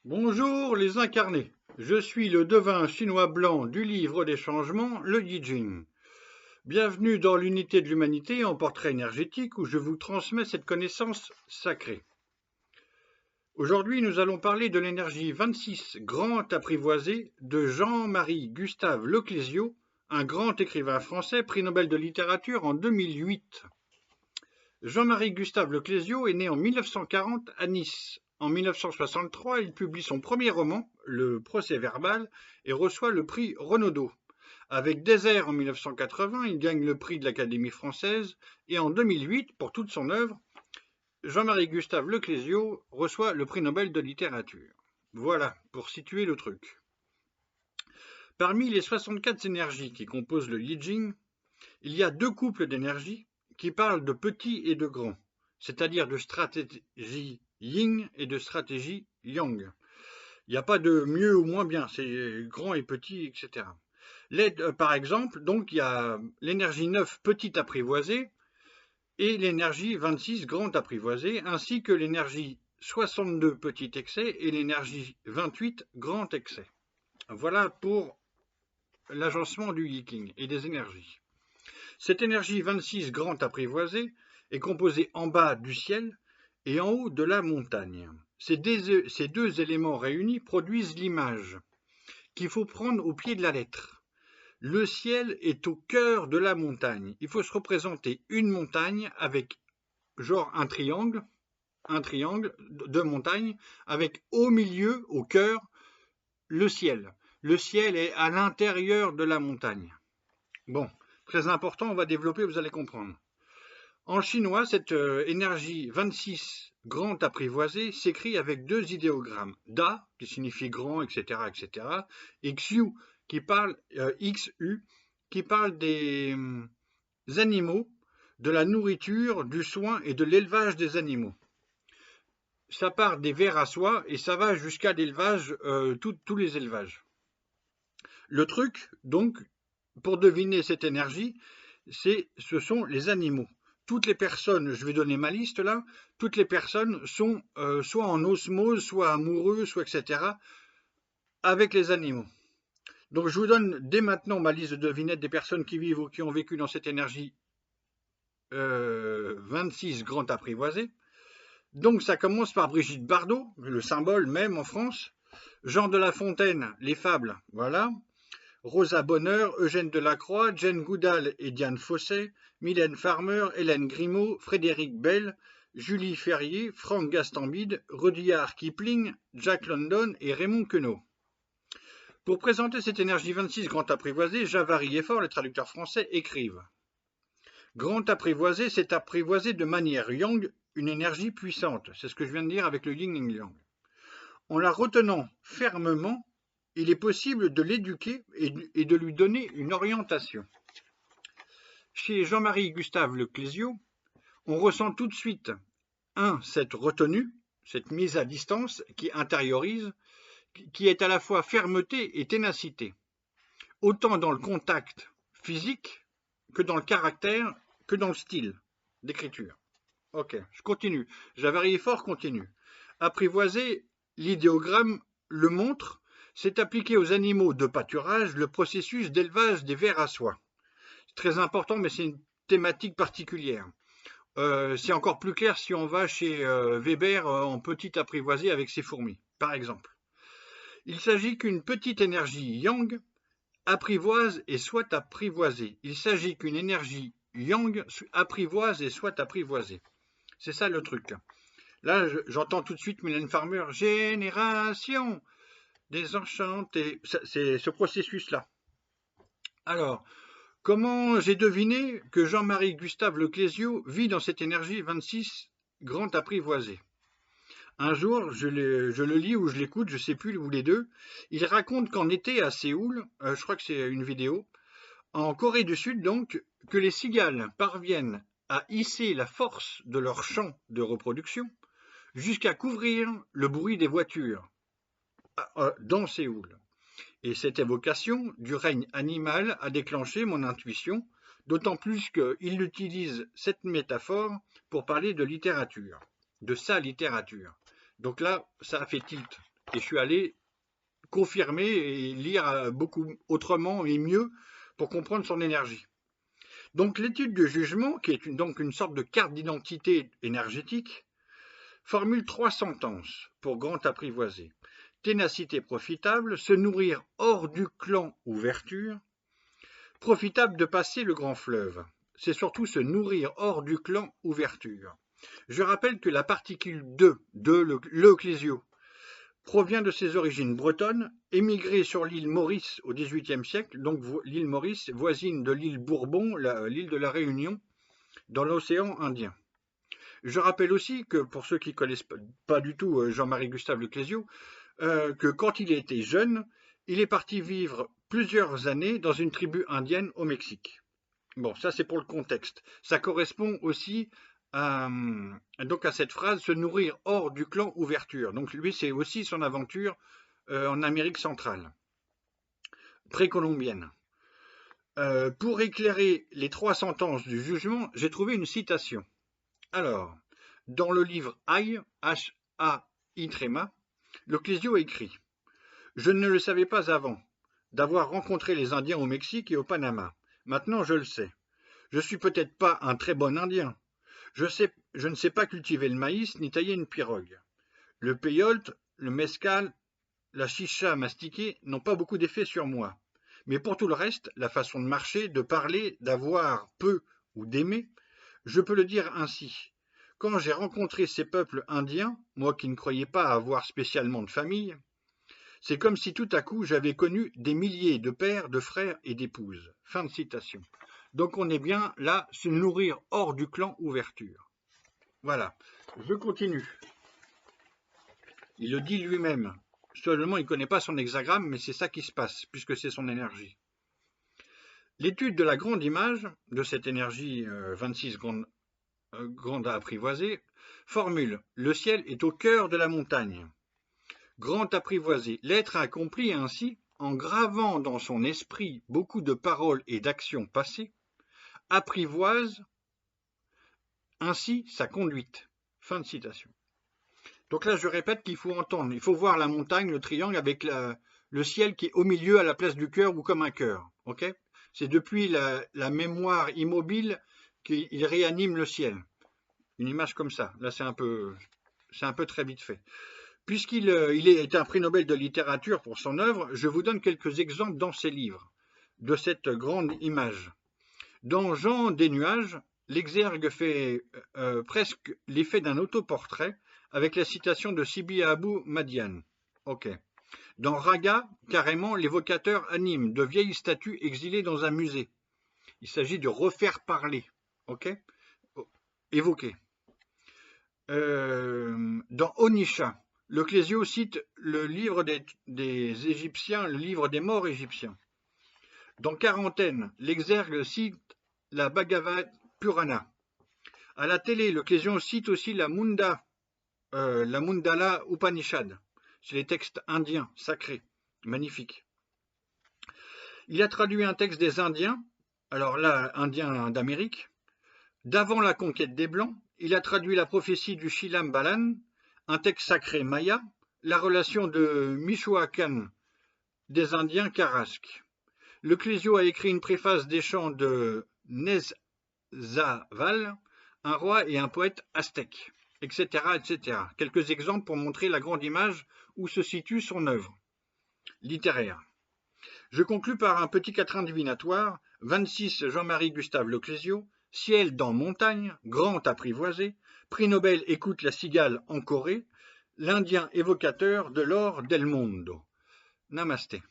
Bonjour les incarnés, je suis le devin chinois blanc du livre des changements, le Yi Jing. Bienvenue dans l'unité de l'humanité en portrait énergétique où je vous transmets cette connaissance sacrée. Aujourd'hui, nous allons parler de l'énergie 26 grand apprivoisée de Jean-Marie Gustave Leclésio, un grand écrivain français, prix Nobel de littérature en 2008. Jean-Marie Gustave Leclésio est né en 1940 à Nice. En 1963, il publie son premier roman, Le Procès-verbal, et reçoit le prix Renaudot. Avec Désert en 1980, il gagne le prix de l'Académie française, et en 2008, pour toute son œuvre, Jean-Marie Gustave Leclésio reçoit le prix Nobel de littérature. Voilà, pour situer le truc. Parmi les 64 énergies qui composent le Yi Jing, il y a deux couples d'énergie qui parlent de petit et de grand, c'est-à-dire de stratégie yin et de stratégie yang. Il n'y a pas de mieux ou moins bien, c'est grand et petit, etc. Par exemple, donc il y a l'énergie 9 petit apprivoisée et l'énergie 26 grand apprivoisée, ainsi que l'énergie 62 petit excès et l'énergie 28 grand excès. Voilà pour l'agencement du Yi Jing et des énergies. Cette énergie 26 grand apprivoisée est composée en bas du ciel et en haut de la montagne. Ces deux éléments réunis produisent l'image qu'il faut prendre au pied de la lettre. Le ciel est au cœur de la montagne. Il faut se représenter une montagne avec genre un triangle de montagne avec au milieu, au cœur, le ciel. Le ciel est à l'intérieur de la montagne. Bon. Très important, on va développer, vous allez comprendre. En chinois, cette énergie 26 grand apprivoisée s'écrit avec deux idéogrammes. Da, qui signifie grand, etc., etc., et Xiu, qui parle, XU, qui parle des animaux, de la nourriture, du soin et de l'élevage des animaux. Ça part des vers à soie et ça va jusqu'à l'élevage, tous les élevages. Le truc, donc, pour deviner cette énergie, ce sont les animaux. Toutes les personnes, je vais donner ma liste là, toutes les personnes sont soit en osmose, soit amoureux, soit etc. avec les animaux. Donc je vous donne dès maintenant ma liste de devinettes des personnes qui vivent ou qui ont vécu dans cette énergie 26 grand apprivoisée. Donc ça commence par Brigitte Bardot, le symbole même en France. Jean de La Fontaine, les fables, voilà. Rosa Bonheur, Eugène Delacroix, Jane Goodall et Diane Fossé, Mylène Farmer, Hélène Grimaud, Frédéric Bell, Julie Ferrier, Franck Gastambide, Rudyard Kipling, Jack London et Raymond Queneau. Pour présenter cette énergie 26 grand apprivoisée, Javary et Faure, les traducteurs français, écrivent. Grand apprivoisé, c'est apprivoiser de manière yang une énergie puissante. C'est ce que je viens de dire avec le yin et le yang. En la retenant fermement, il est possible de l'éduquer et de lui donner une orientation. Chez Jean-Marie Gustave Leclésio, on ressent tout de suite, cette retenue, cette mise à distance qui intériorise, qui est à la fois fermeté et ténacité, autant dans le contact physique que dans le caractère, que dans le style d'écriture. Ok, je continue. Javary et Faure continue. Apprivoiser, l'idéogramme le montre, c'est appliquer aux animaux de pâturage le processus d'élevage des vers à soie. C'est très important, mais c'est une thématique particulière. C'est encore plus clair si on va chez Weber en petit apprivoisé avec ses fourmis, par exemple. Il s'agit qu'une petite énergie yang apprivoise et soit apprivoisée. Il s'agit qu'une énergie yang apprivoise et soit apprivoisée. C'est ça le truc. Là, j'entends tout de suite Mylène Farmer, génération désenchanté. C'est ce processus-là. Alors, comment j'ai deviné que Jean-Marie Gustave Leclésio vit dans cette énergie 26 grand apprivoisée? Un jour, je le lis ou je l'écoute, je ne sais plus, ou les deux. Il raconte qu'en été à Séoul, je crois que c'est une vidéo, en Corée du Sud donc, que les cigales parviennent à hisser la force de leur chant de reproduction jusqu'à couvrir le bruit des voitures dans Séoul. Et cette évocation du règne animal a déclenché mon intuition, d'autant plus qu'il utilise cette métaphore pour parler de littérature, de sa littérature. Donc là, ça a fait tilt. Et je suis allé confirmer et lire beaucoup autrement et mieux pour comprendre son énergie. Donc l'étude du jugement, qui est donc une sorte de carte d'identité énergétique, formule 3 sentences pour grand apprivoisé. Ténacité profitable, se nourrir hors du clan ouverture, profitable de passer le grand fleuve. C'est surtout se nourrir hors du clan ouverture. Je rappelle que la particule de le clésio, provient de ses origines bretonnes, émigrée sur l'île Maurice au XVIIIe siècle, donc l'île Maurice voisine de l'île Bourbon, l'île de la Réunion, dans l'océan Indien. Je rappelle aussi que, pour ceux qui ne connaissent pas du tout Jean-Marie Gustave Le Clésio, que quand il était jeune, il est parti vivre plusieurs années dans une tribu indienne au Mexique. Bon, ça c'est pour le contexte. Ça correspond aussi donc à cette phrase, se nourrir hors du clan ouverture. Donc lui, c'est aussi son aventure en Amérique centrale, précolombienne. Pour éclairer les 3 sentences du jugement, j'ai trouvé une citation. Alors, dans le livre Aïe, H-A-I tréma, Le Clésio écrit « Je ne le savais pas avant d'avoir rencontré les Indiens au Mexique et au Panama. Maintenant, je le sais. Je suis peut-être pas un très bon Indien. Je ne sais pas cultiver le maïs ni tailler une pirogue. Le peyote, le mezcal, la chicha mastiquée n'ont pas beaucoup d'effet sur moi. Mais pour tout le reste, la façon de marcher, de parler, d'avoir peu ou d'aimer, je peux le dire ainsi. Quand j'ai rencontré ces peuples indiens, moi qui ne croyais pas avoir spécialement de famille, c'est comme si tout à coup j'avais connu des milliers de pères, de frères et d'épouses. » Fin de citation. Donc on est bien là, se nourrir hors du clan ouverture. Voilà, je continue. Il le dit lui-même. Seulement, il ne connaît pas son hexagramme, mais c'est ça qui se passe, puisque c'est son énergie. L'étude de la grande image, de cette énergie 26 grande à apprivoiser, formule « Le ciel est au cœur de la montagne ». Grand apprivoisé, l'être a accompli ainsi, en gravant dans son esprit beaucoup de paroles et d'actions passées, apprivoise ainsi sa conduite. Fin de citation. Donc là, je répète qu'il faut entendre, il faut voir la montagne, le triangle, avec le ciel qui est au milieu à la place du cœur ou comme un cœur. Okay, c'est depuis la mémoire immobile qu'il réanime le ciel. Une image comme ça. Là, c'est un peu très vite fait. Puisqu'il est un prix Nobel de littérature pour son œuvre, je vous donne quelques exemples dans ses livres de cette grande image. Dans Jean des nuages, l'exergue fait presque l'effet d'un autoportrait avec la citation de Sibi Abou Madian. Okay. Dans Raga, carrément, l'évocateur anime de vieilles statues exilées dans un musée. Il s'agit de refaire parler. Okay, évoquer. Dans Onisha, le Clésio cite le livre des Égyptiens, le livre des morts égyptiens. Dans Quarantaine, l'exergue cite la Bhagavad Purana. À la télé, le Clésio cite aussi la Mundala Upanishad. C'est les textes indiens, sacrés, magnifiques. Il a traduit un texte des Indiens, alors là, Indiens d'Amérique. D'avant la conquête des Blancs, il a traduit la prophétie du Shilam Balan, un texte sacré maya, la relation de Michoacán des Indiens Carrasques. Le Clésio a écrit une préface des chants de Nezaval, un roi et un poète aztèque, etc., etc. Quelques exemples pour montrer la grande image où se situe son œuvre littéraire. Je conclus par un petit quatrain divinatoire, 26 Jean-Marie Gustave Le Clésio, Ciel dans montagne, grand apprivoisé, prix Nobel écoute la cigale en Corée, l'Indien évocateur de l'or del mondo. Namasté.